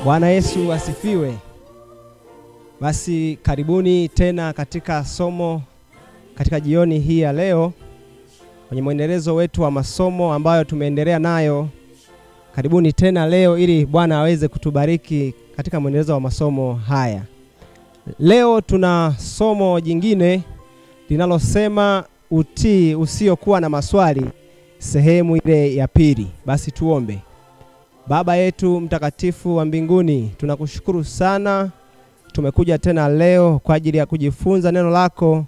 Bwana Yesu asifiwe. Basi karibuni tena katika somo katika jioni hii ya leo kwenye mwendelezo wetu wa masomo ambayo tumeendelea nayo. Karibuni tena leo ili Bwana aweze kutubariki katika mwendelezo wa masomo haya. Leo tuna somo jingine linalosema utii usiokuwa na maswali, sehemu ile ya pili. Basi tuombe. Baba yetu mtakatifu wa mbinguni, tunakushukuru sana. Tumekuja tena leo kwa ajili ya kujifunza neno lako.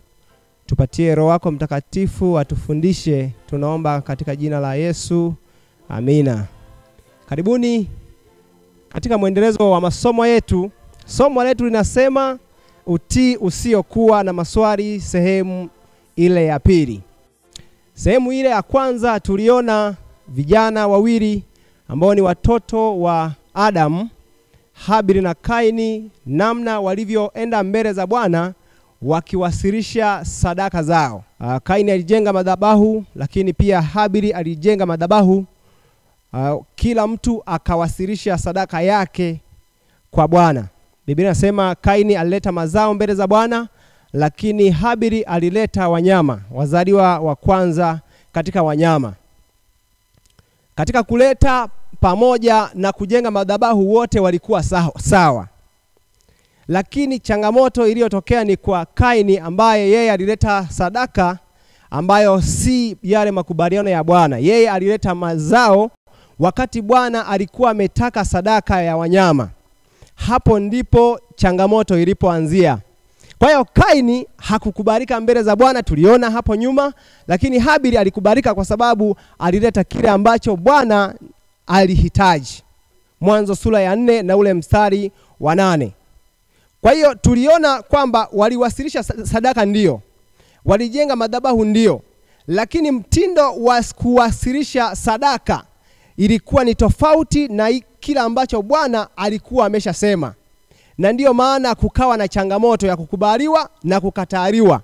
Tupatie Roho wako mtakatifu atufundishe. Tunaomba katika jina la Yesu. Amina. Karibuni katika mwendelezo wa masomo yetu. Somo letu linasema utii usiokuwa na maswali, sehemu ile ya pili. Sehemu ile ya kwanza tuliona vijana wawili ambao ni watoto wa Adamu, Habili na Kaini, namna walivyoenda mbele za Bwana wakiwasilisha sadaka zao. Kaini alijenga madhabahu, lakini pia Habili alijenga madhabahu. Kila mtu akawasilisha sadaka yake kwa Bwana. Biblia inasema Kaini alileta mazao mbele za Bwana, lakini Habili alileta wanyama, wazaliwa wa kwanza katika wanyama. Katika kuleta pamoja na kujenga madhabahu wote walikuwa sawa. Lakini changamoto iliyotokea ni kwa Kaini, ambaye yeye alileta sadaka ambayo si yale makubaliano ya Bwana. Yeye alileta mazao wakati Bwana alikuwa ametaka sadaka ya wanyama. Hapo ndipo changamoto ilipoanzia. Kwa hiyo Kaini hakukubalika mbele za Bwana, tuliona hapo nyuma, lakini Habili alikubalika kwa sababu alileta kile ambacho Bwana alihitaji. Mwanzo sura ya 4 na ule mstari wa 8. Kwa hiyo tuliona kwamba waliwasilisha sadaka ndio, walijenga madhabahu ndio, lakini mtindo wa kuwasilisha sadaka ilikuwa ni tofauti na kila ambacho Bwana alikuwa ameshasema. Na ndiyo maana kukawa na changamoto ya kukubaliwa na kukataliwa.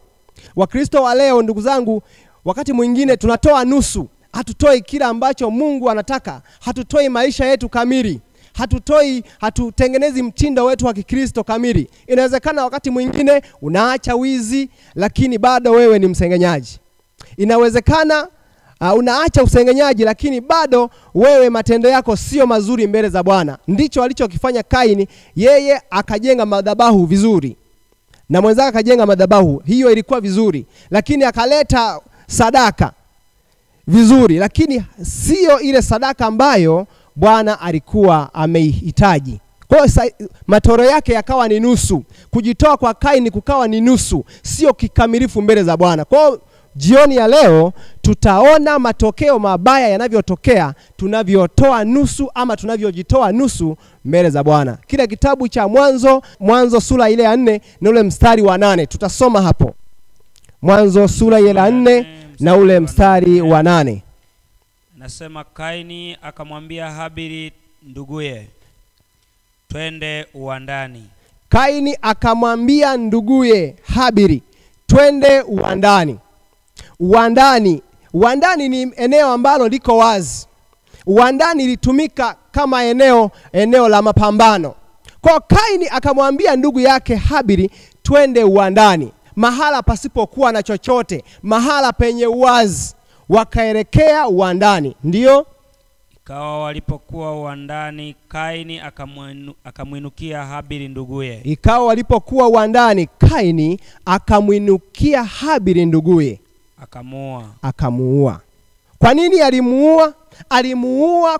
Wakristo wa leo, ndugu zangu, wakati mwingine tunatoa nusu. Hatutoi kila ambacho Mungu anataka. Hatutoi maisha yetu kamili. Hatutengenezi mtindo wetu wa Kikristo kamili. Inawezekana wakati mwingine unaacha wizi, lakini bado wewe ni msengenyaji. Inawezekana unaacha usengenyaji, lakini bado wewe matendo yako sio mazuri mbele za Bwana. Ndicho alichokifanya Kaini. Yeye akajenga madhabahu vizuri, na mwenzake akajenga madhabahu, hiyo ilikuwa vizuri, lakini akaleta sadaka vizuri, lakini sio ile sadaka ambayo Bwana alikuwa ameihitaji. Kwa hiyo matoro yake yakawa ni nusu. Kujitoa kwa Kaini kukawa ni nusu, sio kikamilifu mbele za Bwana. Kwa hiyo jioni ya leo tutaona matokeo mabaya yanavyotokea tunavyotoa nusu ama tunavyojitoa nusu mbele za Bwana. Kile kitabu cha Mwanzo sura ile ya 4 na ule mstari wa 8 tutasoma hapo. Mwanzo sura ile ya 4 na ule mstari wa 8. Nasema Kaini akamwambia Habili nduguye, twende uwandani. Kaini akamwambia nduguye Habili, twende uwandani. Uwandani ni eneo ambalo liko wazi. Uwandani litumika kama eneo la mapambano. Kwa Kaini akamwambia ndugu yake Habili, twende uwandani, mahala pasipokuwa na chochote, mahala penye uwazi. Wakaelekea uwandani. Ndio ikawa walipokuwa uwandani, Kaini akamwinukia Habili nduguye. Ikawa walipokuwa uwandani, Kaini akamwinukia Habili nduguye, akamuua. Kwa nini alimuua? Alimuua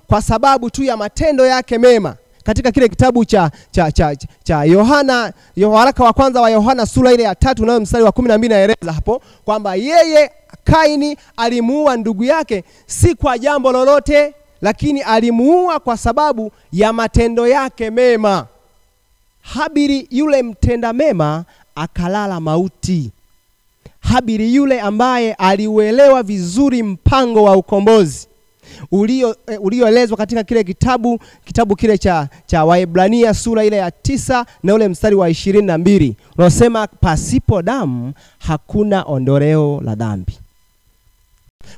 kwa sababu tu ya matendo yake mema. Katika kile kitabu cha Yohana, waraka wa kwanza wa Yohana sura ile ya 3 na mstari wa 12 naeleza hapo kwamba yeye Kaini alimuua ndugu yake si kwa jambo lolote, lakini alimuua kwa sababu ya matendo yake mema. Habili yule mtenda mema akalala mauti. Habili yule ambaye aliuelewa vizuri mpango wa ukombozi ulioelezwa katika kile kitabu kile cha Waebrania sura ile ya 9 na ule mstari wa 22 unasema pasipo damu hakuna ondoleo la dhambi.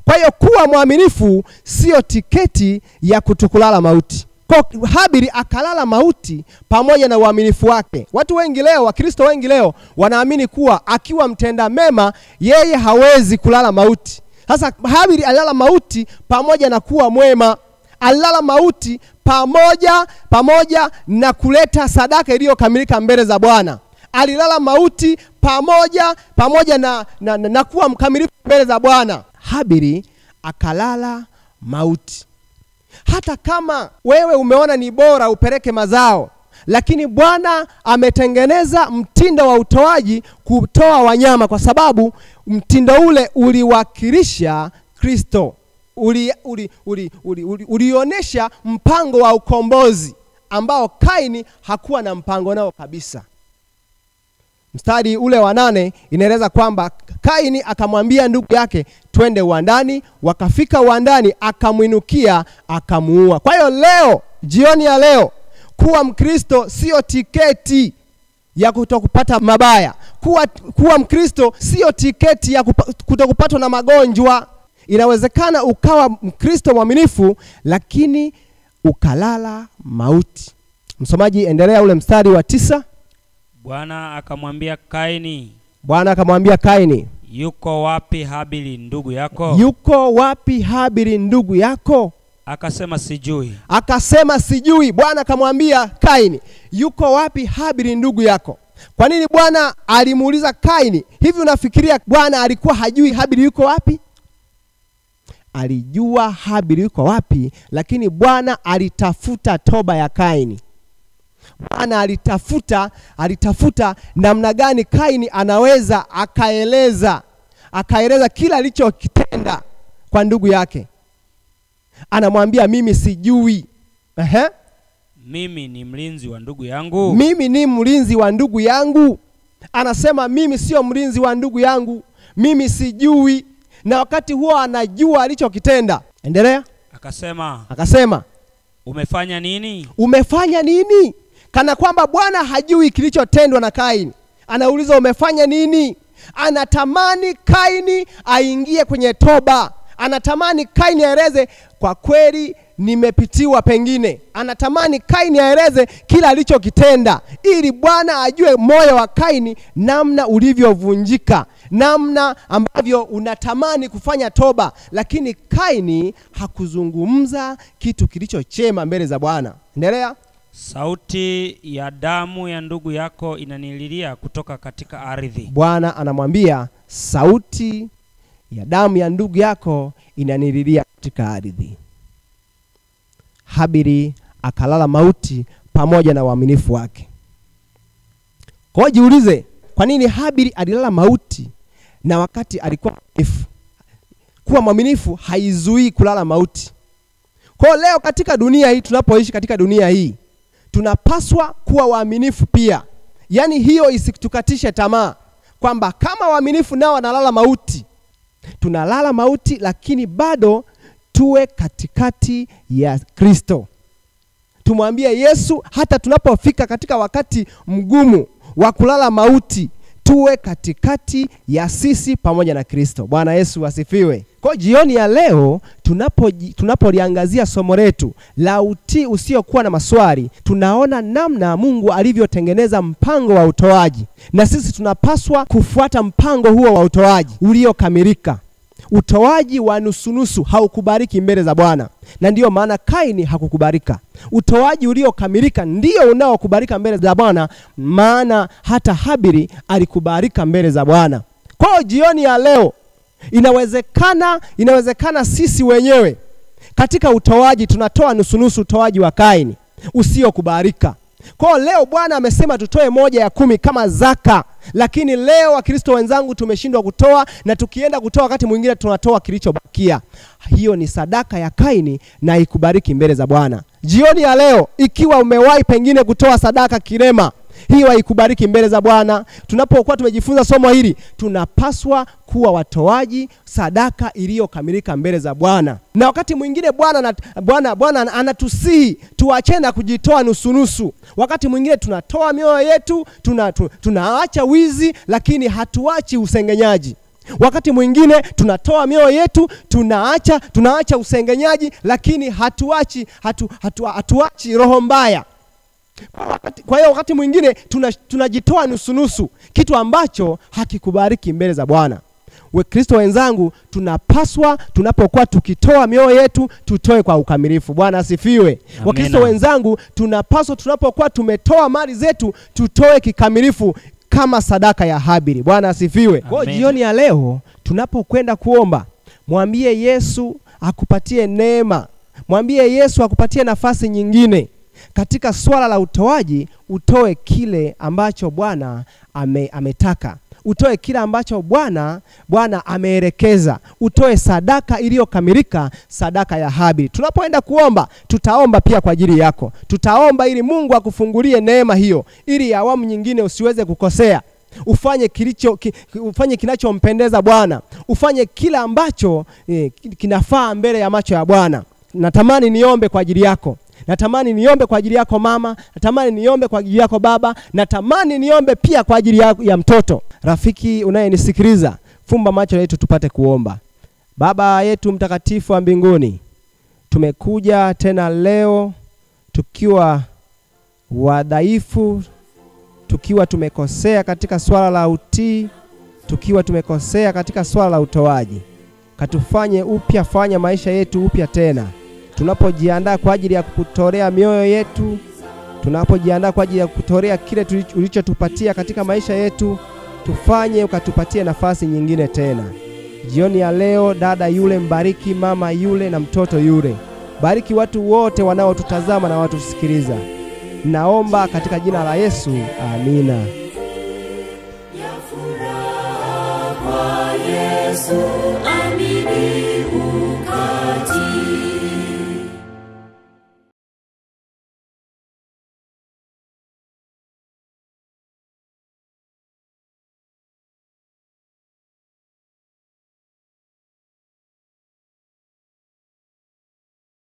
Kwa hiyo kuwa mwaminifu sio tiketi ya kutokulala mauti. Kwa Habili akalala mauti pamoja na uaminifu wake. Watu wengi leo, Wakristo wengi leo wanaamini kuwa akiwa mtenda mema yeye hawezi kulala mauti. Sasa Habili alilala mauti pamoja na kuwa mwema. Alilala mauti pamoja na kuleta sadaka iliyokamilika mbele za Bwana. Alilala mauti pamoja na kuwa mkamilifu mbele za Bwana. Habili akalala mauti. Hata kama wewe umeona ni bora upeleke mazao, lakini Bwana ametengeneza mtindo wa utoaji kutoa wanyama, kwa sababu mtindo ule uliwakilisha Kristo. Ulionesha mpango wa ukombozi ambao Kaini hakuwa na mpango nao kabisa. Mstari ule wa 8 inaeleza kwamba Kaini akamwambia ndugu yake twende uwandani. Wakafika uwandani, akamwinukia akamuua. Kwa hiyo leo, jioni ya leo, kuwa Mkristo sio tiketi ya kutokupata mabaya. Kuwa Mkristo sio tiketi ya kutokupatwa na magonjwa. Inawezekana ukawa Mkristo mwaminifu lakini ukalala mauti. Msomaji, endelea ule mstari wa 9. Bwana akamwambia Kaini, yuko wapi Habili ndugu yako? Yuko wapi Habili ndugu yako? Akasema sijui. Bwana akamwambia Kaini, yuko wapi Habili ndugu yako? Kwa nini Bwana alimuuliza Kaini? Hivi unafikiria Bwana alikuwa hajui Habili yuko wapi? Alijua Habili yuko wapi, lakini Bwana alitafuta toba ya Kaini. Bwana alitafuta namna gani Kaini anaweza akaeleza kila alichokitenda kwa ndugu yake. Anamwambia mimi sijui. Mimi ni mlinzi wa ndugu yangu. Mimi ni mlinzi wa ndugu yangu. Anasema mimi sio mlinzi wa ndugu yangu, mimi sijui. Na wakati huo anajua alichokitenda. Endelea. Akasema umefanya nini? Kana kwamba Bwana hajui kilichotendwa na Kaini. Anauliza umefanya nini? Anatamani Kaini aingie kwenye toba. Anatamani Kaini aeleze kwa kweli nimepitiwa pengine. Anatamani Kaini aeleze kila alichokitenda, ili Bwana ajue moyo wa Kaini namna ulivyovunjika, namna ambavyo unatamani kufanya toba. Lakini Kaini hakuzungumza kitu kilichochema mbele za Bwana. Endelea. Sauti ya damu ya ndugu yako inanililia kutoka katika ardhi. Bwana anamwambia sauti ya damu ya ndugu yako inanililia katika ardhi. Habili akalala mauti pamoja na uaminifu wake. Kwa jiulize, kwa nini Habili alilala mauti na wakati alikuwa mwaminifu? Kuwa mwaminifu haizuii kulala mauti. Kwa leo katika dunia hii, tunapoishi katika dunia hii, tunapaswa kuwa waaminifu pia. Yaani hiyo isitukatishe tamaa kwamba kama waaminifu nao wanalala mauti, tunalala mauti, lakini bado tuwe katikati ya Kristo. Tumwambie Yesu hata tunapofika katika wakati mgumu wa kulala mauti, tuwe katikati ya sisi pamoja na Kristo. Bwana Yesu asifiwe. Kwa jioni ya leo tunapoliangazia somo letu la utii usiokuwa na maswali, tunaona namna Mungu alivyotengeneza mpango wa utoaji, na sisi tunapaswa kufuata mpango huo wa utoaji uliokamilika. Utoaji wa nusu haukubariki mbele za Bwana, na ndiyo maana Kaini hakukubarika. Utoaji uliokamilika ndio unaokubarika mbele za Bwana, maana hata Habili alikubarika mbele za Bwana. Kwa jioni ya leo inawezekana sisi wenyewe katika utoaji tunatoa nusu utoaji wa Kaini usiokubarika. Kwa leo Bwana amesema tutoe 1/10 kama zaka, lakini leo Wakristo wenzangu tumeshindwa kutoa, na tukienda kutoa wakati mwingine tunatoa kilichobakia. Hiyo ni sadaka ya Kaini na ikubariki mbele za Bwana. Jioni ya leo, ikiwa umewahi pengine kutoa sadaka kirema, hiyo haikubariki mbele za Bwana. Tunapokuwa tumejifunza somo hili, tunapaswa kuwa watoaji sadaka iliyokamilika mbele za Bwana. Na wakati mwingine Bwana anatusihi tuachane na kujitoa nusu. Wakati mwingine tunatoa mioyo yetu, tunaacha wizi, lakini hatuachi usengenyaji. Wakati mwingine tunatoa mioyo yetu, tunaacha usengenyaji, lakini hatuachi roho mbaya. Kwa hiyo wakati mwingine tunajitoa nusu, kitu ambacho hakikubariki mbele za Bwana. Wakristo wenzangu, tunapaswa tunapokuwa tukitoa mioyo yetu, tutoe kwa ukamilifu. Bwana asifiwe. Wakristo wenzangu, tunapaswa tunapokuwa tumetoa mali zetu, tutoe kikamilifu kama sadaka ya Habili. Bwana asifiwe. Kwa jioni ya leo tunapokwenda kuomba, mwambie Yesu akupatie neema. Mwambie Yesu akupatie nafasi nyingine. Katika swala la utoaji, utoe kile ambacho Bwana ametaka. Utoe kile ambacho Bwana ameelekeza. Utoe sadaka iliyokamilika, sadaka ya Habili. Tunapoenda kuomba, tutaomba pia kwa ajili yako. Tutaomba ili Mungu akufungulie neema hiyo, ili awamu nyingine usiweze kukosea. Ufanye kinachompendeza Bwana. Ufanye kile ambacho kinafaa mbele ya macho ya Bwana. Natamani niombe kwa ajili yako. Natamani niombe kwa ajili yako mama, natamani niombe kwa ajili yako baba, natamani niombe pia kwa ajili ya mtoto. Rafiki unayenisikiliza, fumba macho yetu tupate kuomba. Baba yetu mtakatifu wa mbinguni, tumekuja tena leo tukiwa wadhaifu, tukiwa tumekosea katika swala la utii, tukiwa tumekosea katika swala la utoaji. Katufanye upya, fanya maisha yetu upya tena. Tunapojiandaa kwa ajili ya kukutolea mioyo yetu, tunapojiandaa kwa ajili ya kukutolea kile ulichotupatia katika maisha yetu, tufanye ukatupatie nafasi nyingine tena. Jioni ya leo, dada yule mbariki, mama yule na mtoto yule. Bariki watu wote wanaotutazama na watusikiliza. Naomba katika jina la Yesu. Amina. Yesu, amini.